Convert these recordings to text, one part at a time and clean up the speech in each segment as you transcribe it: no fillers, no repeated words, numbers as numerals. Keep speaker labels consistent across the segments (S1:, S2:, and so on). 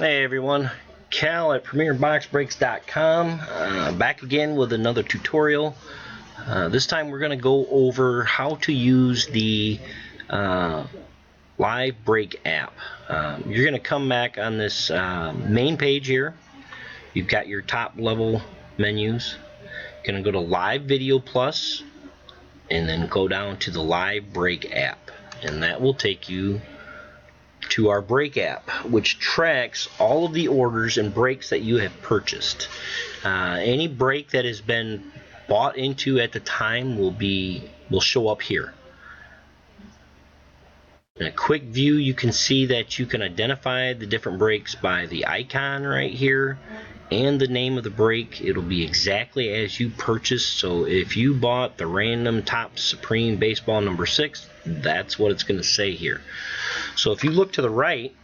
S1: Hey everyone, Cal at PremierBoxBreaks.com, back again with another tutorial. This time we're going to go over how to use the Live Break app. You're going to come back on this main page here. You've got your top level menus. You're going to go to Live Video Plus and then go down to the Live Break app, and that will take you to our break app, which tracks all of the orders and breaks that you have purchased. Any break that has been bought into at the time will show up here. In a quick view, you can see that you can identify the different breaks by the icon right here and the name of the break. It'll be exactly as you purchased. So if you bought the random Top Supreme Baseball number 6, that's what it's going to say here. So if you look to the right,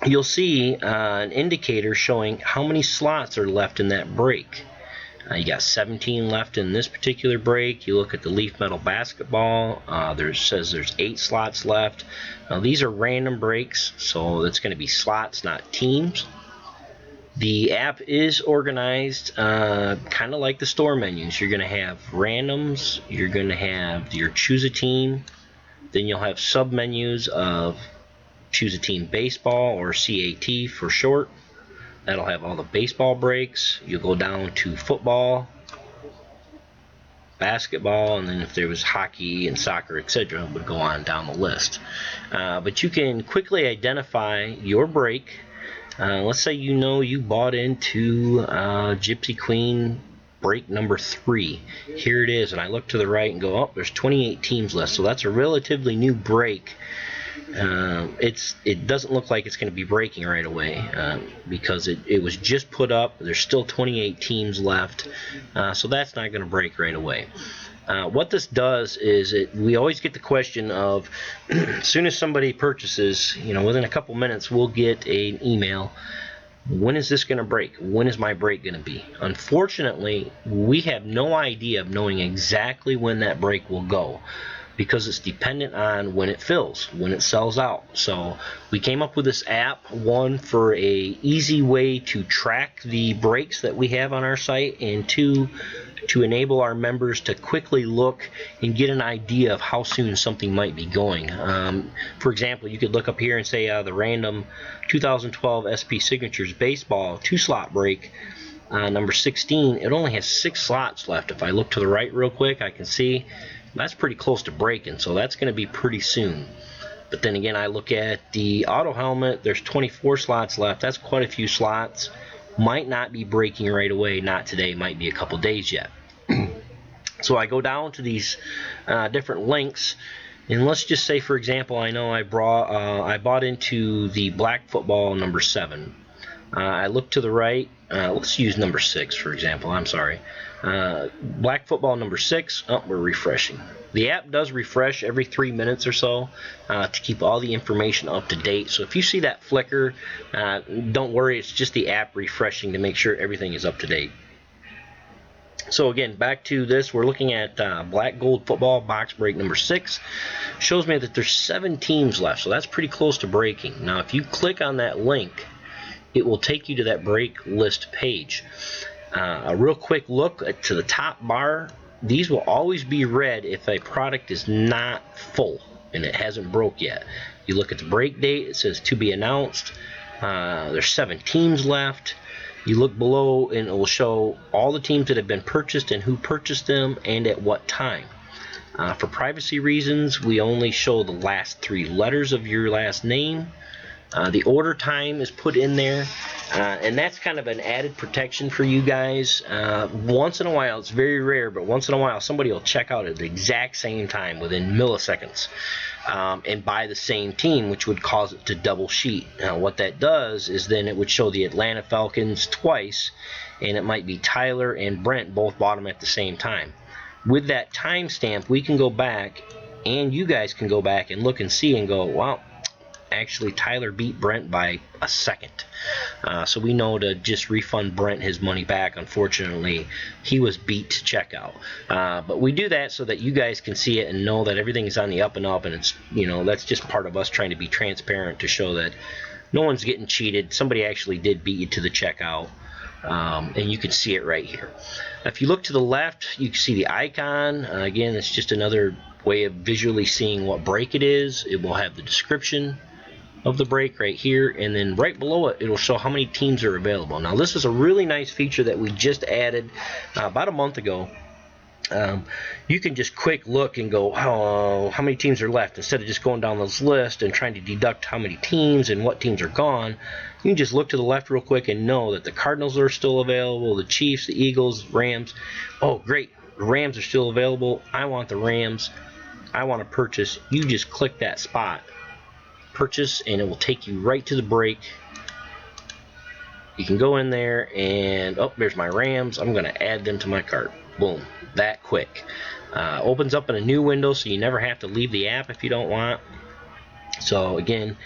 S1: you'll see an indicator showing how many slots are left in that break. You got 17 left in this particular break. You look at the Leaf Metal Basketball, says there's 8 slots left. Now these are random breaks, so it's going to be slots, not teams. The app is organized kind of like the store menus. You're going to have randoms, you're going to have your choose a team, then you'll have sub menus of choose a team baseball, or CAT for short. That'll have all the baseball breaks. You'll go down to football, basketball, and then if there was hockey and soccer, etc., would go on down the list. But you can quickly identify your break. Let's say you bought into Gypsy Queen break number 3. Here it is, and I look to the right and go, oh, there's 28 teams left, so that's a relatively new break. It doesn't look like it's going to be breaking right away because it was just put up. There's still 28 teams left, so that's not going to break right away. What this does is we always get the question of as soon as somebody purchases, within a couple minutes we'll get an email. When is this going to break? When is my break going to be? Unfortunately, we have no idea of knowing exactly when that break will go, because it's dependent on when it fills, when it sells out. So we came up with this app, one, for a easy way to track the breaks that we have on our site, and two, to enable our members to quickly look and get an idea of how soon something might be going. For example, you could look up here and say the random 2012 SP Signatures Baseball 2-slot break, number 16, it only has 6 slots left. If I look to the right real quick, I can see that's pretty close to breaking, so that's going to be pretty soon. But then again, I look at the auto helmet, there's 24 slots left. That's quite a few slots. Might not be breaking right away, not today, might be a couple days yet. So I go down to these different links, and let's just say, for example, I know I bought into the black football number 7. I look to the right, let's use number 6 for example, I'm sorry. Black football number 6, oh, we're refreshing. The app does refresh every 3 minutes or so to keep all the information up to date. So if you see that flicker, don't worry, it's just the app refreshing to make sure everything is up to date. So again, back to this, we're looking at black gold football box break number 6. Shows me that there's 7 teams left, so that's pretty close to breaking. Now if you click on that link, it will take you to that break list page. A real quick look to the top bar. These will always be red if a product is not full and it hasn't broke yet. You look at the break date, it says to be announced. There's 7 teams left. You look below and it will show all the teams that have been purchased and who purchased them and at what time. For privacy reasons, we only show the last 3 letters of your last name. The order time is put in there, and that's kind of an added protection for you guys. Once in a while, it's very rare, but once in a while somebody will check out at the exact same time within milliseconds and buy the same team, which would cause it to double sheet. Now what that does is then it would show the Atlanta Falcons twice, and it might be Tyler and Brent both bought them at the same time. With that timestamp, we can go back, and you guys can go back and look and see and go, wow, actually Tyler beat Brent by a second. So we know to just refund Brent his money back. Unfortunately, he was beat to checkout. But we do that so that you guys can see it and know that everything is on the up and up, and it's, that's just part of us trying to be transparent to show that no one's getting cheated. Somebody actually did beat you to the checkout, and you can see it right here. If you look to the left, you can see the icon. Again, it's just another way of visually seeing what break it is. It will have the description of the break right here, and then right below it, it'll show how many teams are available. Now, this is a really nice feature that we just added about a month ago. You can just quick look and go, oh, how many teams are left, instead of just going down this list and trying to deduct how many teams and what teams are gone. You can just look to the left real quick and know that the Cardinals are still available, the Chiefs, the Eagles, Rams. Oh, great, the Rams are still available. I want the Rams. I want to purchase. You just click that spot, purchase, and it will take you right to the break. You can go in there and, oh, there's my Rams. I'm going to add them to my cart. Boom, that quick. Opens up in a new window, so you never have to leave the app if you don't want. So again,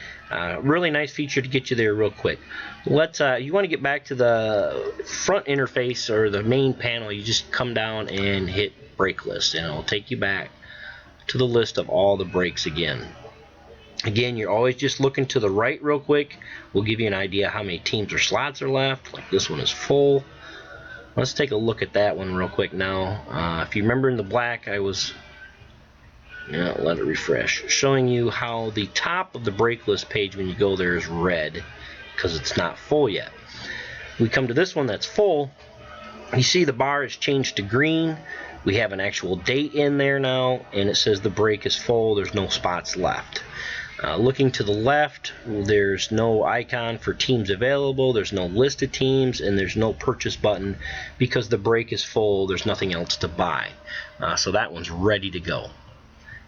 S1: really nice feature to get you there real quick. Let's you want to get back to the front interface or the main panel. You just come down and hit break list, and it'll take you back to the list of all the breaks again. Again, you're always just looking to the right real quick. We'll give you an idea how many teams or slots are left. Like this one is full. Let's take a look at that one real quick now. If you remember in the black, I was, let it refresh, showing you how the top of the break list page when you go there is red because it's not full yet. We come to this one that's full. You see the bar is changed to green. We have an actual date in there now, and it says the break is full. There's no spots left. Looking to the left, there's no icon for teams available, there's no list of teams, and there's no purchase button because the break is full. There's nothing else to buy. So that one's ready to go.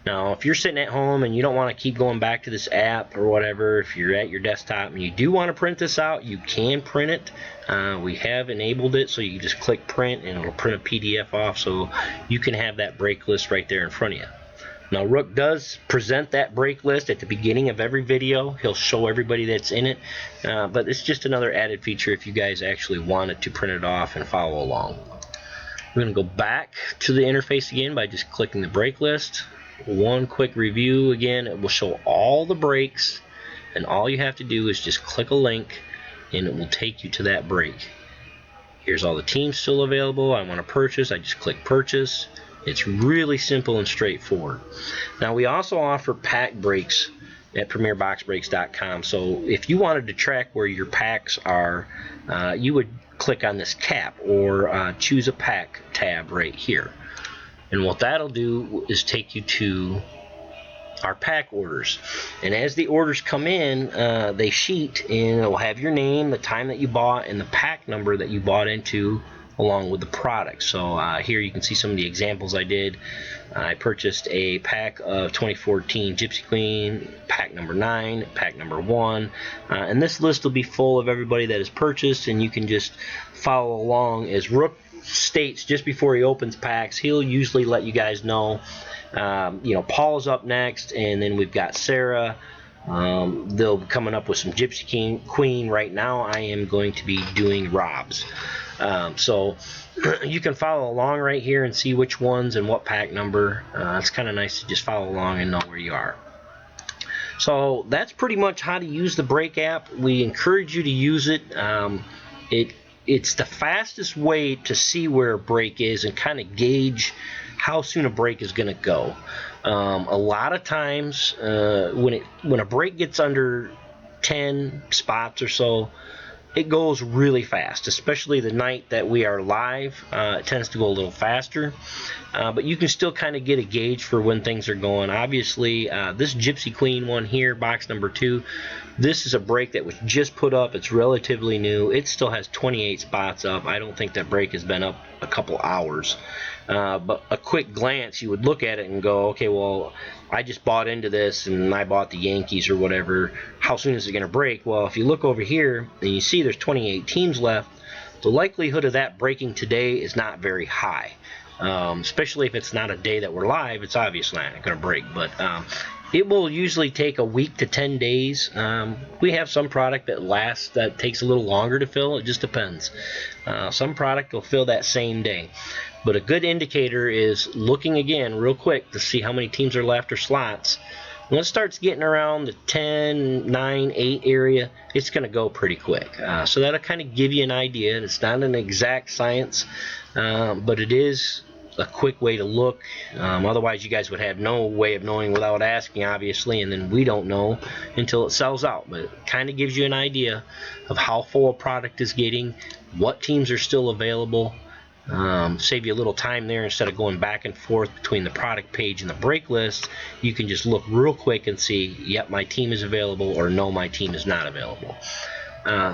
S1: Now, if you're sitting at home and you don't want to keep going back to this app or whatever, if you're at your desktop and you do want to print this out, you can print it. We have enabled it, so you can just click print and it'll print a PDF off, so you can have that break list right there in front of you. Now, Rook does present that break list at the beginning of every video. He'll show everybody that's in it, but it's just another added feature if you guys actually wanted to print it off and follow along. We're going to go back to the interface again by just clicking the break list. One quick review again, it will show all the breaks, and all you have to do is just click a link and it will take you to that break. Here's all the teams still available. I want to purchase. I just click purchase. It's really simple and straightforward. Now, we also offer pack breaks at premierboxbreaks.com. So if you wanted to track where your packs are, you would click on this cap or choose a pack tab right here. And what that'll do is take you to our pack orders. And as the orders come in, they sheet, and it'll have your name, the time that you bought, and the pack number that you bought into, along with the product. So here you can see some of the examples I did. I purchased a pack of 2014 Gypsy Queen, pack number 9, pack number 1, and this list will be full of everybody that is purchased, and you can just follow along. As Rook states just before he opens packs, he'll usually let you guys know. Paul's up next, and then we've got Sarah. They'll be coming up with some Gypsy Queen. Right now I am going to be doing Rob's. So you can follow along right here and see which ones and what pack number. It's kind of nice to just follow along and know where you are. So that's pretty much how to use the break app. We encourage you to use it. It's the fastest way to see where a break is and kind of gauge how soon a break is going to go. A lot of times when a break gets under 10 spots or so, it goes really fast, especially the night that we are live. It tends to go a little faster, but you can still kind of get a gauge for when things are going. Obviously, this Gypsy Queen one here, box number 2, this is a break that was just put up. It's relatively new. It still has 28 spots up. I don't think that break has been up a couple hours. But a quick glance, you would look at it and go, okay, well, I just bought into this and I bought the Yankees or whatever. How soon is it going to break? Well, if you look over here and you see there's 28 teams left, the likelihood of that breaking today is not very high. Especially if it's not a day that we're live, it's obviously not going to break. But it will usually take a week to 10 days. We have some product that takes a little longer to fill. It just depends. Some product will fill that same day. But a good indicator is looking again real quick to see how many teams are left or slots. When it starts getting around the 10, 9, 8 area, it's going to go pretty quick. So that'll kind of give you an idea. It's not an exact science, but it is a quick way to look. Otherwise, you guys would have no way of knowing without asking, obviously, and then we don't know until it sells out. But it kind of gives you an idea of how full a product is getting, what teams are still available. Save you a little time there. Instead of going back and forth between the product page and the break list, you can just look real quick and see, yep, my team is available, or no, my team is not available.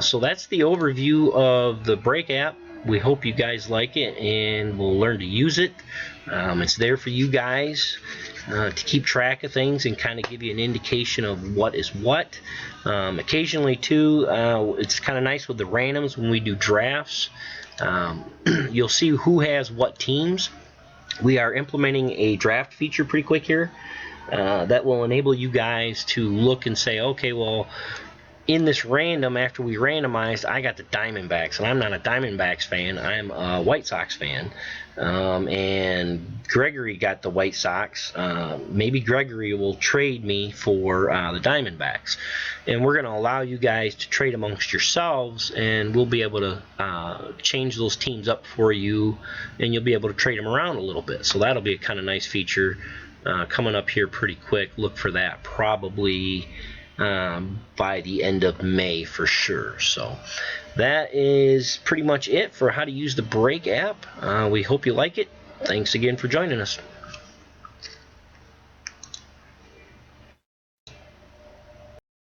S1: So that's the overview of the break app. We hope you guys like it and will learn to use it. It's there for you guys to keep track of things and kind of give you an indication of what is what. Occasionally too, it's kind of nice with the randoms when we do drafts. You'll see who has what teams. We are implementing a draft feature pretty quick here that will enable you guys to look and say, okay, well, in this random, after we randomized, I got the Diamondbacks, and I'm not a Diamondbacks fan. I'm a White Sox fan. And Gregory got the White Sox. Maybe Gregory will trade me for the Diamondbacks. And we're going to allow you guys to trade amongst yourselves, and we'll be able to change those teams up for you, and you'll be able to trade them around a little bit. So that'll be a kind of nice feature coming up here pretty quick. Look for that probably by the end of May for sure. So that is pretty much it for how to use the Break app. We hope you like it. Thanks again for joining us.